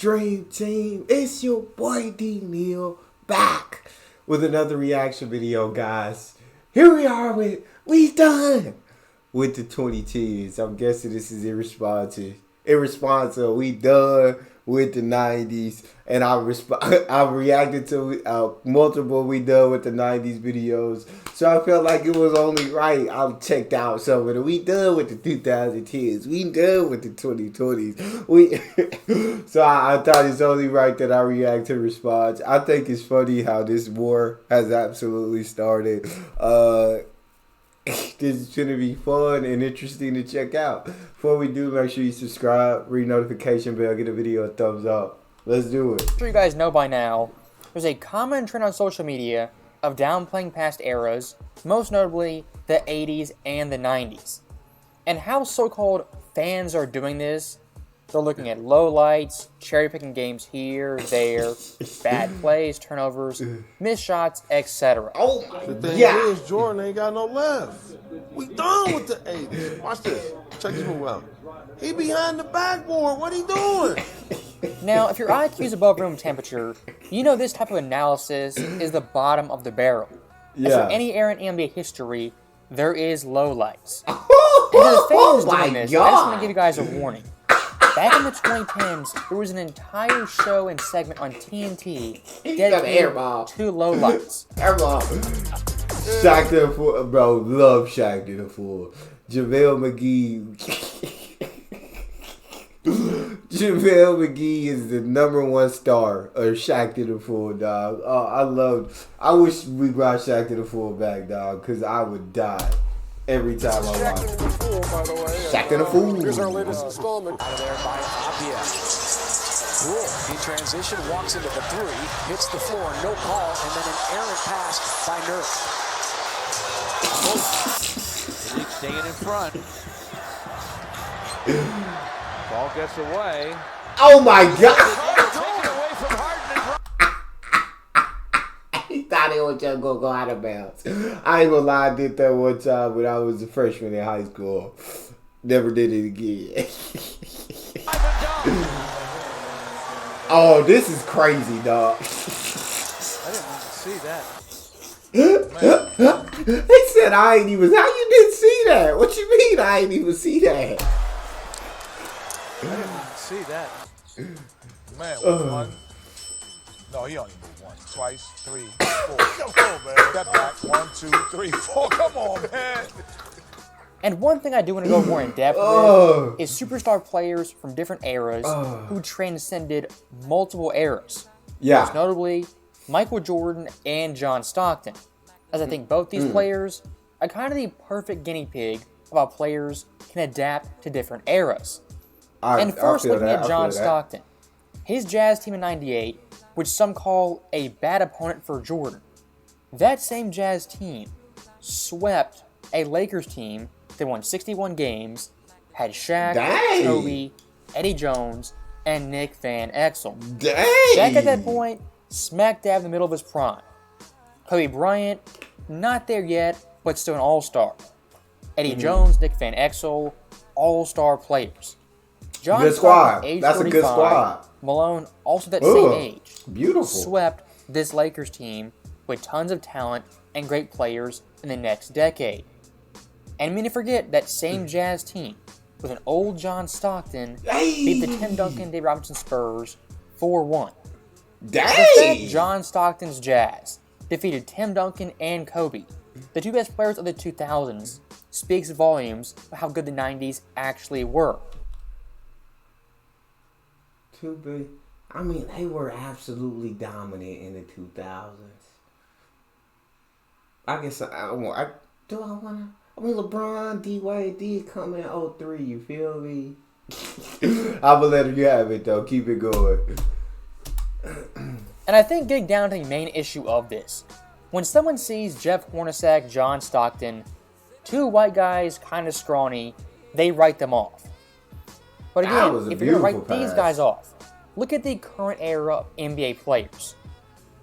Dream Team? It's your boy D Neal back with another reaction video, guys. Here we are we done with the 2010s. I'm guessing this is irresponsive. We done with the 90s, and I reacted to multiple we done with the 90s videos, so I felt like it was only right. I checked out some of it. We done with the 2010s. We done with the 2020s. So I thought it's only right that I react to response. I think it's funny how this war has absolutely started. This is going to be fun and interesting to check out. Before we do, make sure you subscribe, ring notification bell, get the video a thumbs up. Let's do it. I'm sure you guys know by now, there's a common trend on social media of downplaying past eras, most notably the 80s and the 90s. And how so-called fans are doing this, they're looking at lowlights, cherry-picking games here, there, bad plays, turnovers, missed shots, etc. Oh, the thing is, Jordan ain't got no left. We done with the 80s. Watch this. Check this move out. He behind the backboard. What he doing? Now, if your IQ is above room temperature, you know this type of analysis is the bottom of the barrel. As for any era in NBA history, there is lowlights. And to the fans doing this, I just want to give you guys a warning. Back in the 2010s, there was an entire show and segment on TNT dedicated to lowlights. Airball. Shaq to the Fool, bro. Love Shaq to the Fool. JaVale McGee. JaVale McGee is the #1 star of Shaq to the Fool, dog. Oh, I wish we brought Shaq to the Fool back, dog, because I would die every time I watch it. Shaq to the Fool. Here's our latest installment. Out of there by Abia. Rule. He transition, walks into the three, hits the floor, no call, and then an errant pass by Nurse. Staying in front. Ball gets away. Oh my God! He thought it was just gonna go out of bounds. I ain't gonna lie, I did that one time when I was a freshman in high school. Never did it again. Oh, this is crazy, dog. I didn't want to see that. They said I ain't even. How you didn't see that? What you mean I ain't even see that? I didn't want to see that. Man, one. No, he only moved once, twice, three, four. Come on, man. Step back. 1, 2, 3, 4. Come on, man. And one thing I do want to go more in depth with is superstar players from different eras who transcended multiple eras. Yeah. Most notably, Michael Jordan and John Stockton, as I think both these players are kind of the perfect guinea pig of how players can adapt to different eras. And first, looking at John Stockton, his Jazz team in '98, which some call a bad opponent for Jordan. That same Jazz team swept a Lakers team that won 61 games, had Shaq, Kobe, Eddie Jones, and Nick Van Exel. Shaq at that point, smack dab in the middle of his prime. Kobe Bryant, not there yet, but still an all-star. Eddie Jones, Nick Van Exel, all-star players. John good squad. That's a good squad. Malone, also that same age. Beautiful. Swept this Lakers team with tons of talent and great players in the next decade. And I mean to forget that same Jazz team with an old John Stockton beat the Tim Duncan, Dave Robinson Spurs 4-1. The fact John Stockton's Jazz defeated Tim Duncan and Kobe, the two best players of the 2000s, speaks volumes of how good the 90s actually were. I mean, they were absolutely dominant in the 2000s. I guess I mean, LeBron, D-Wade did come in 03, you feel me? I'm going to let you have it, though. Keep it going. And I think getting down to the main issue of this, when someone sees Jeff Hornacek, John Stockton, two white guys kind of scrawny, they write them off. But again, if you're going to write these guys off, look at the current era of NBA players.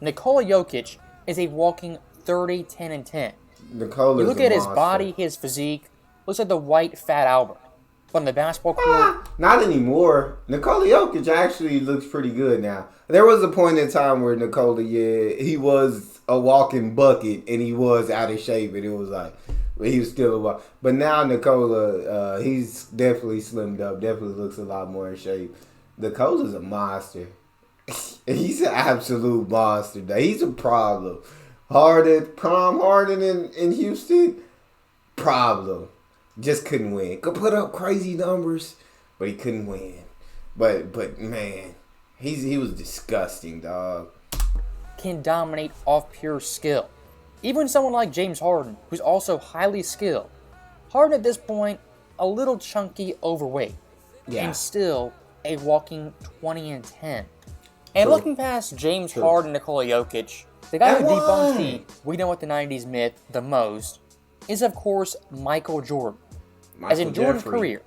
Nikola Jokic is a walking 30, 10, and 10. You look at his body, his physique, looks like the white Fat Albert. on the basketball court. Not anymore. Nikola Jokic actually looks pretty good now. There was a point in time where Nikola, he was a walking bucket and he was out of shape, and it was like he was still a walk. But now Nikola, he's definitely slimmed up. Definitely looks a lot more in shape. Nikola's a monster. He's an absolute monster. He's a problem. Harden in Houston, problem. Just couldn't win. Could put up crazy numbers, but he couldn't win. But man, he was disgusting, dog. Can dominate off pure skill. Even someone like James Harden, who's also highly skilled. Harden at this point, a little chunky, overweight, and still a walking 20 and 10. And looking past James Harden, Nikola Jokic, the guy who debunks the "we know what the '90s" myth the most is, of course, Michael Jordan. As in Jordan's career,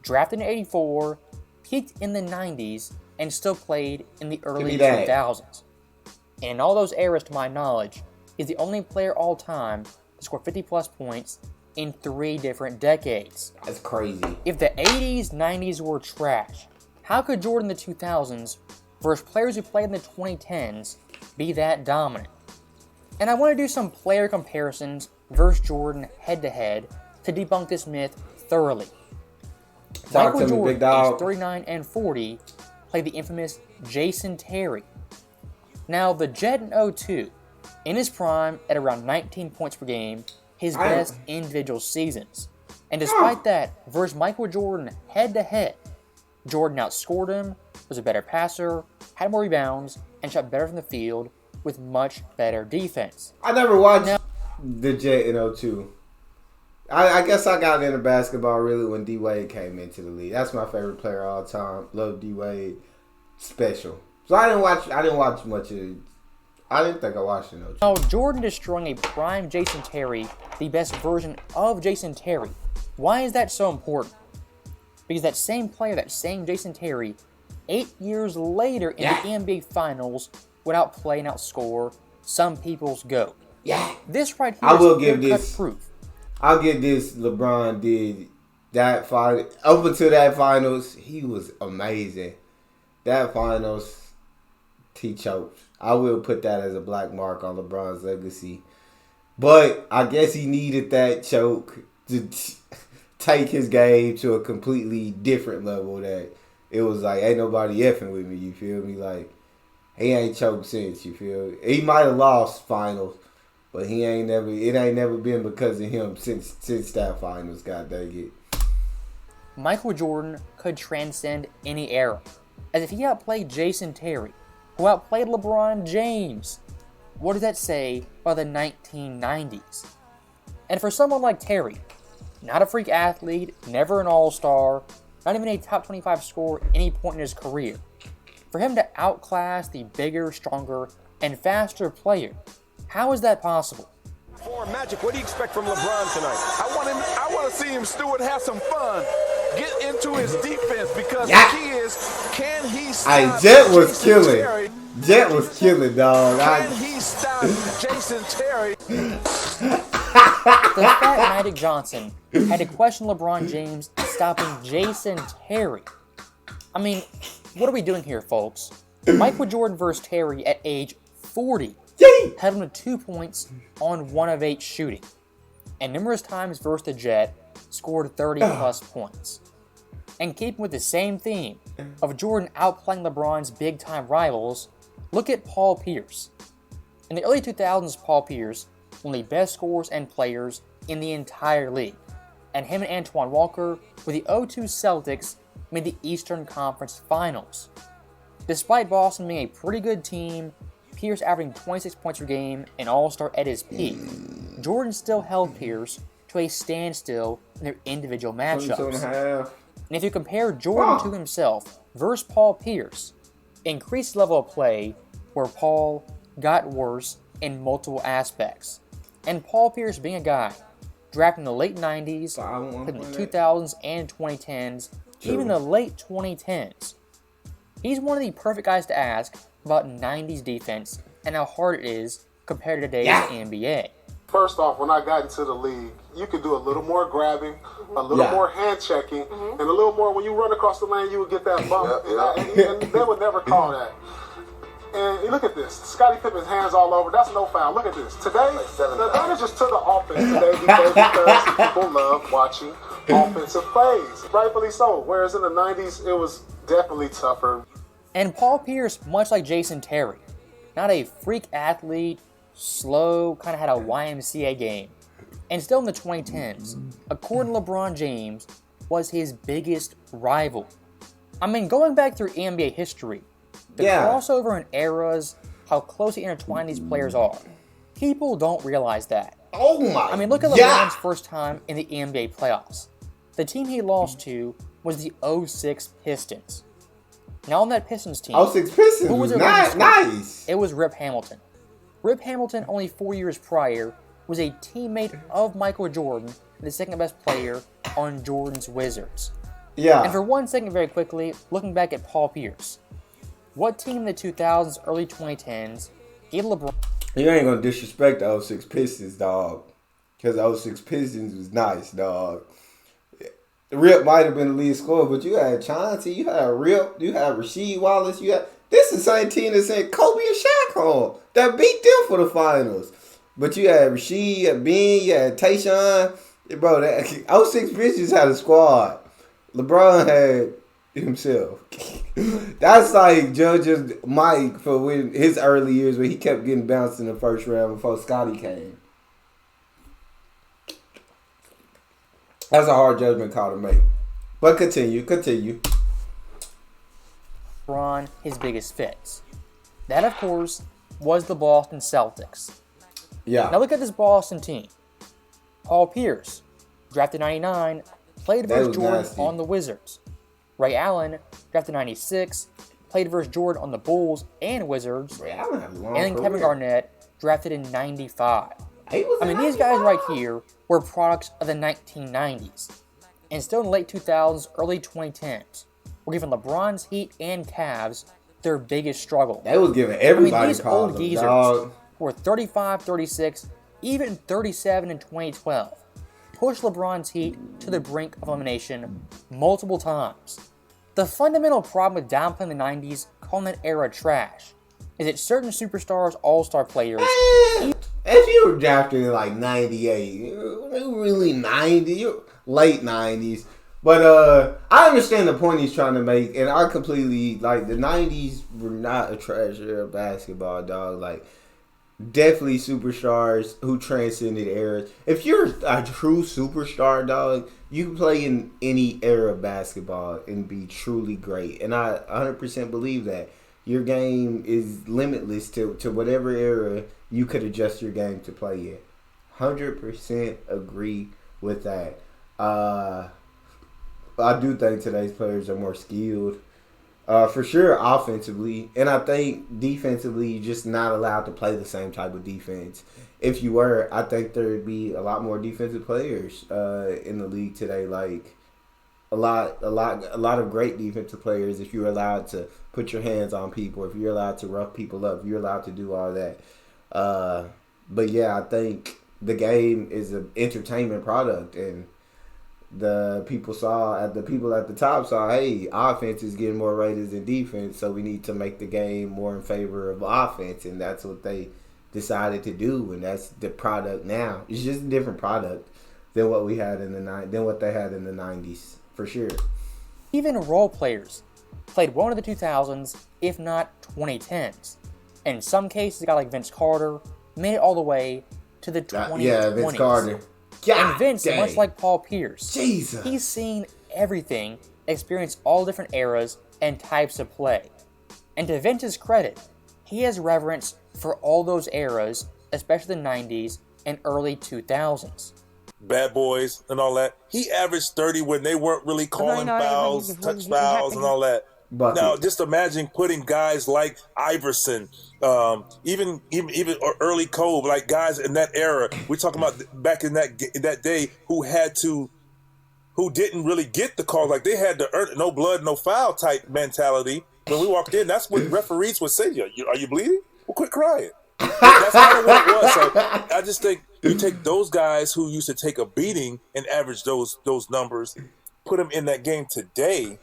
drafted in '84, peaked in the '90s, and still played in the early 2000s. And in all those eras, to my knowledge, he's the only player all time to score 50-plus points in 3 different decades. That's crazy. If the '80s, '90s were trash, how could Jordan in the 2000s versus players who played in the 2010s be that dominant? And I want to do some player comparisons versus Jordan head-to-head to debunk this myth thoroughly. Michael Jordan, age 39 and 40, played the infamous Jason Terry. Now, the Jet in 02, in his prime at around 19 points per game, his best individual seasons. And despite that, versus Michael Jordan head-to-head, Jordan outscored him, was a better passer, had more rebounds, and shot better from the field with much better defense. I never watched the Jet in 02. I guess I got into basketball really when D-Wade came into the league. That's my favorite player all time. Love D-Wade. Special. So I didn't watch much of it. I didn't think I watched it. Now, Jordan destroying a prime Jason Terry, the best version of Jason Terry. Why is that so important? Because that same player, that same Jason Terry, 8 years later in the NBA Finals would outplay and outscore some people's GOAT. Yeah. This right here I will is give this proof. I'll give this. LeBron did that final. Up until that finals, he was amazing. That finals, he choked. I will put that as a black mark on LeBron's legacy. But I guess he needed that choke to take his game to a completely different level. That it was like, ain't nobody effing with me. You feel me? Like, he ain't choked since. You feel? He might have lost finals. But it ain't never been because of him since that finals, god dang it. Michael Jordan could transcend any era. As if he outplayed Jason Terry, who outplayed LeBron James. What does that say about the 1990s? And for someone like Terry, not a freak athlete, never an all-star, not even a top 25 scorer at any point in his career, for him to outclass the bigger, stronger, and faster player, how is that possible? For Magic, what do you expect from LeBron tonight? I want to see him, Stewart, have some fun. Get into his defense because the key is, can he stop Jet was Jason killing. Terry? Jet was killing, dog. Can he stop Jason Terry? The fat Magic Johnson had to question LeBron James stopping Jason Terry. I mean, what are we doing here, folks? Michael Jordan versus Terry at age 40. Held him to 2 points on 1 of 8 shooting. And numerous times versus the Jet, scored 30-plus points. And keeping with the same theme of Jordan outplaying LeBron's big-time rivals, look at Paul Pierce. In the early 2000s, Paul Pierce, one of the best scorers and players in the entire league. And him and Antoine Walker, with the 0-2 Celtics, made the Eastern Conference Finals. Despite Boston being a pretty good team, Pierce averaging 26 points per game, an all-star at his peak, Jordan still held Pierce to a standstill in their individual matchups. And if you compare Jordan to himself versus Paul Pierce, increased level of play where Paul got worse in multiple aspects. And Paul Pierce being a guy drafted in the late 90s, in the 2000s and 2010s, even the late 2010s. He's one of the perfect guys to ask about 90s defense and how hard it is compared to today's NBA. First off, when I got into the league, you could do a little more grabbing, a little more hand checking, and a little more when you run across the lane, you would get that bump. And they would never call that. And you look at this. Scottie Pippen's hands all over. That's no foul. Look at this. Today, the advantage is to the offense today because people love watching offensive plays. Rightfully so. Whereas in the 90s, it was definitely tougher. And Paul Pierce, much like Jason Terry, not a freak athlete, slow, kind of had a YMCA game. And still in the 2010s, according to LeBron James, was his biggest rival. I mean, going back through NBA history, the crossover in eras, how closely intertwined these players are. People don't realize that. Oh my! I mean, look at LeBron's first time in the NBA playoffs. The team he lost to was the 06 Pistons. Now on that Pistons team, 06 Pistons was nice. It was Rip Hamilton. Rip Hamilton, only 4 years prior, was a teammate of Michael Jordan, the second best player on Jordan's Wizards. Yeah. And for 1 second, very quickly, looking back at Paul Pierce, what team in the 2000s, early 2010s gave LeBron... You ain't gonna disrespect the 06 Pistons, dog. Because the 06 Pistons was nice, dog. Rip might have been the lead scorer, but you had Chauncey, you had Rip, you had Rasheed Wallace, you had... This is the same team that sent Kobe and Shaq home. That beat them for the finals. But you had Rasheed, you had Ben, you had Tayshaun. Bro, that 06 Pistons had a squad. LeBron had himself. That's like Judge's Mike for when his early years when he kept getting bounced in the first round before Scottie came. That's a hard judgment call to make. But continue. LeBron, his biggest fits. That, of course, was the Boston Celtics. Yeah. Now look at this Boston team. Paul Pierce, drafted 99, played versus Jordan on the Wizards. Ray Allen, drafted 96, played versus Jordan on the Bulls and Wizards. Ray Allen had a long and then Kevin career. Garnett, drafted in 95. These guys right here were products of the 1990s. And still in the late 2000s, early 2010s, we're giving LeBron's Heat and Cavs their biggest struggle. They was giving everybody these old geezers were 35, 36, even 37 in 2012. Pushed LeBron's Heat to the brink of elimination multiple times. The fundamental problem with downplaying the 90s, calling that era trash, is that certain superstars, all-star players... If you were drafted in like 98, really 90, late 90s. But I understand the point he's trying to make, and I completely, like, the 90s were not a trash era of basketball, dog. Like, definitely superstars who transcended eras. If you're a true superstar, dog, you can play in any era of basketball and be truly great. And I 100% believe that. Your game is limitless to whatever era you could adjust your game to play in. 100% agree with that. I do think today's players are more skilled. For sure, offensively. And I think defensively, you're just not allowed to play the same type of defense. If you were, I think there would be a lot more defensive players in the league today. Like, a lot of great defensive players if you're allowed to put your hands on people, if you're allowed to rough people up, if you're allowed to do all that. But yeah, I think the game is an entertainment product, and the people at the top saw, hey, offense is getting more ratings than defense, so we need to make the game more in favor of offense, and that's what they decided to do, and that's the product now. It's just a different product than what they had in the 90s, for sure. Even role players played one of the 2000s, if not 2010s. And in some cases, a guy like Vince Carter made it all the way to the 2020s. Yeah, Vince Carter. And Vince, much like Paul Pierce, Jesus, he's seen everything, experienced all different eras and types of play. And to Vince's credit, he has reverence for all those eras, especially the 90s and early 2000s. Bad boys and all that. He averaged 30 when they weren't really calling fouls, touch fouls, and all that. Now, just imagine putting guys like Iverson, even early Kobe, like guys in that era. We're talking about back in that day who didn't really get the call. Like, they had the no blood, no foul type mentality. When we walked in, that's what referees would say to you. Are you bleeding? Well, quit crying. That's kind of what it was. So I just think You take those guys who used to take a beating and average those numbers, put them in that game today,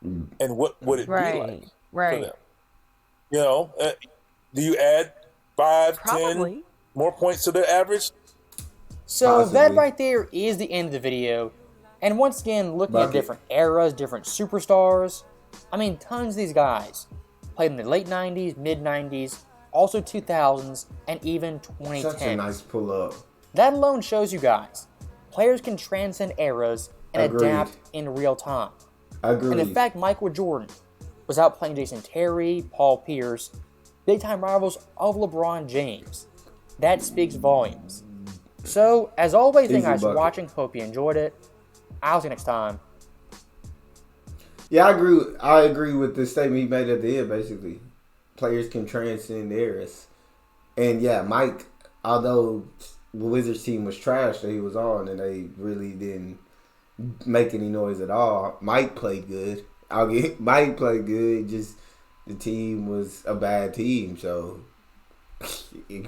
and what would it be like for them? You know, do you add 5, 10 more points to their average? So that right there is the end of the video. And once again, looking at different eras, different superstars, I mean, tons of these guys played in the late 90s, mid-90s, also 2000s, and even 2010s. Such a nice pull-up. That alone shows you guys, players can transcend eras and adapt in real time. Agreed. And in fact, Michael Jordan was out playing Jason Terry, Paul Pierce, big-time rivals of LeBron James. That speaks volumes. So, as always, thank you guys for watching. Hope you enjoyed it. I'll see you next time. Yeah, I agree with the statement he made at the end, basically. Players can transcend eras. And yeah, Mike, although the Wizards team was trash that he was on and they really didn't make any noise at all, Mike played good. Mike played good, just the team was a bad team. So,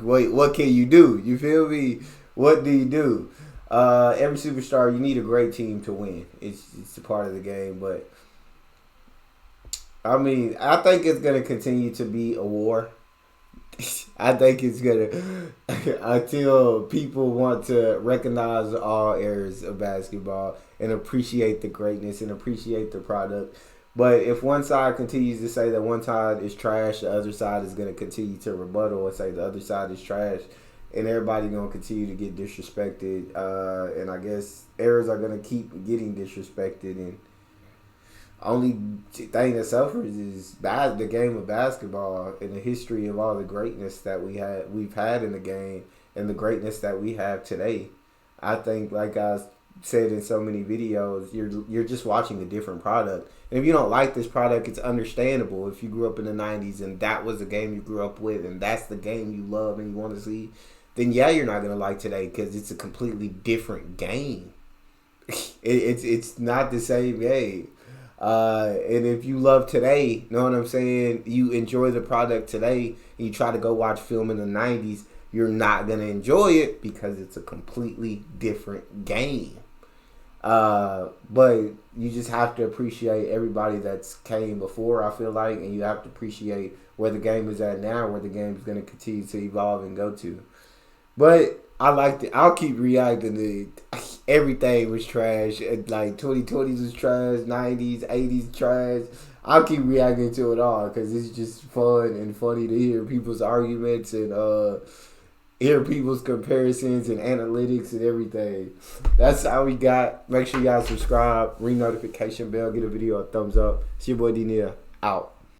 what can you do? You feel me? What do you do? Every superstar, you need a great team to win. It's a part of the game, but I mean, I think it's gonna continue to be a war. I think it's gonna until people want to recognize all eras of basketball and appreciate the greatness and appreciate the product. But if one side continues to say that one side is trash, the other side is gonna continue to rebuttal and say the other side is trash. And everybody gonna continue to get disrespected, and I guess eras are gonna keep getting disrespected. And only thing that suffers is the game of basketball and the history of all the greatness that we've had in the game and the greatness that we have today. I think, like I said in so many videos, you're just watching a different product. And if you don't like this product, it's understandable. If you grew up in the 90s and that was the game you grew up with and that's the game you love and you want to see, then yeah, you're not going to like today because it's a completely different game. It's not the same game. And if you love today, you know what I'm saying, you enjoy the product today, and you try to go watch film in the 90s, you're not going to enjoy it because it's a completely different game. But you just have to appreciate everybody that's came before, I feel like, and you have to appreciate where the game is at now, where the game is going to continue to evolve and go to. But I liked it. I'll keep reacting to everything was trash. Like 2020s was trash, 90s, 80s trash. I'll keep reacting to it all because it's just fun and funny to hear people's arguments and hear people's comparisons and analytics and everything. That's all we got. Make sure you guys subscribe, ring notification bell, get a video a thumbs up. It's your boy Neal, out.